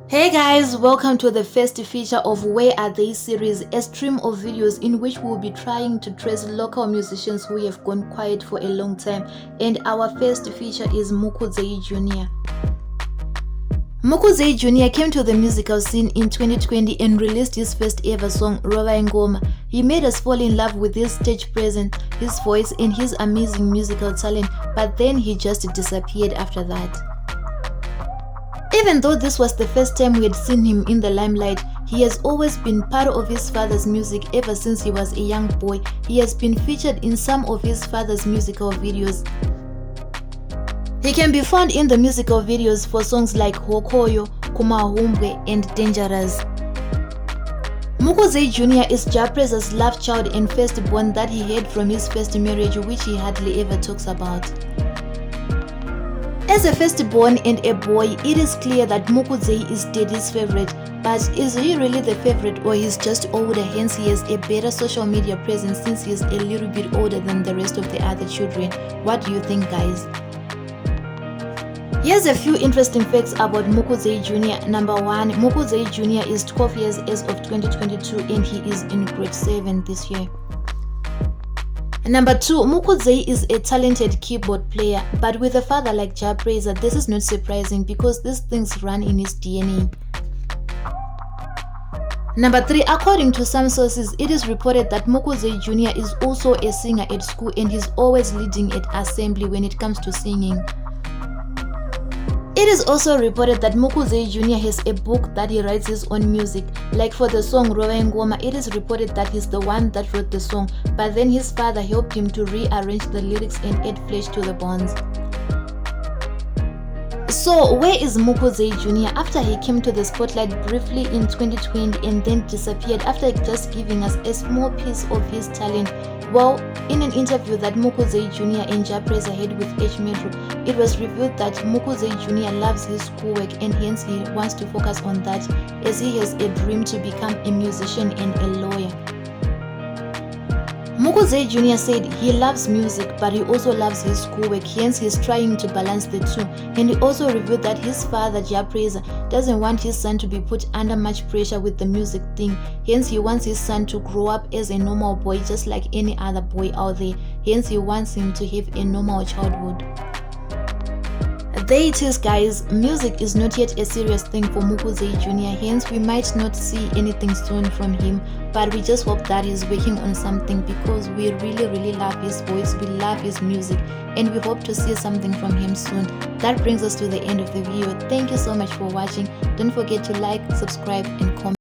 Hey guys, welcome to the first feature of Where Are They series, a stream of videos in which we will be trying to trace local musicians who have gone quiet for a long time, and our first feature is Mukudzei Jr. Mukudzei Jr. came to the musical scene in 2020 and released his first ever song, Rova Ngoma. He made us fall in love with his stage presence, his voice and his amazing musical talent, but then he just disappeared after that. Even though this was the first time we had seen him in the limelight, he has always been part of his father's music ever since he was a young boy. He has been featured in some of his father's musical videos. He can be found in the musical videos for songs like Hokoyo, Kumahumbwe and Dangerous. Mukudzei Jr. is jahprayzah's love child and firstborn that he had from his first marriage, which he hardly ever talks about. As a firstborn and a boy, it is clear that Mukudzei is Daddy's favorite, but is he really the favorite, or he's just older, hence he has a better social media presence since he's a little bit older than the rest of the other children? What do you think, guys? Here's a few interesting facts about Mukudzei Jr. Number 1, Mukudzei Jr. is 12 years as of 2022 and he is in grade 7 this year. Number 2, Mukudzei is a talented keyboard player, but with a father like jahprayzah, this is not surprising because these things run in his DNA. Number 3, according to some sources, it is reported that Mukudzei Jr. is also a singer at school and he's always leading at assembly when it comes to singing. It is also reported that Mukudzei Jr. has a book that he writes his own music. Like for the song Rova Ngoma, it is reported that he's the one that wrote the song, but then his father helped him to rearrange the lyrics and add flesh to the bones. So where is Mukudzei Jr. after he came to the spotlight briefly in 2020 and then disappeared after just giving us a small piece of his talent? Well, in an interview that Mukudzei Jr. and jahprayzah had with Metro, it was revealed that Mukudzei Jr. loves his schoolwork and hence he wants to focus on that, as he has a dream to become a musician and a lawyer. Mukudzei Jr. said he loves music but he also loves his schoolwork, hence he's trying to balance the two, and he also revealed that his father jahprayzah doesn't want his son to be put under much pressure with the music thing, hence he wants his son to grow up as a normal boy just like any other boy out there, hence he wants him to have a normal childhood. There it is, guys. Music is not yet a serious thing for Mukudzei Jr. Hence we might not see anything soon from him, but we just hope that he's working on something because we really love his voice, we love his music, and we hope to see something from him soon. That brings us to the end of the video. Thank you so much for watching. Don't forget to like, subscribe and comment.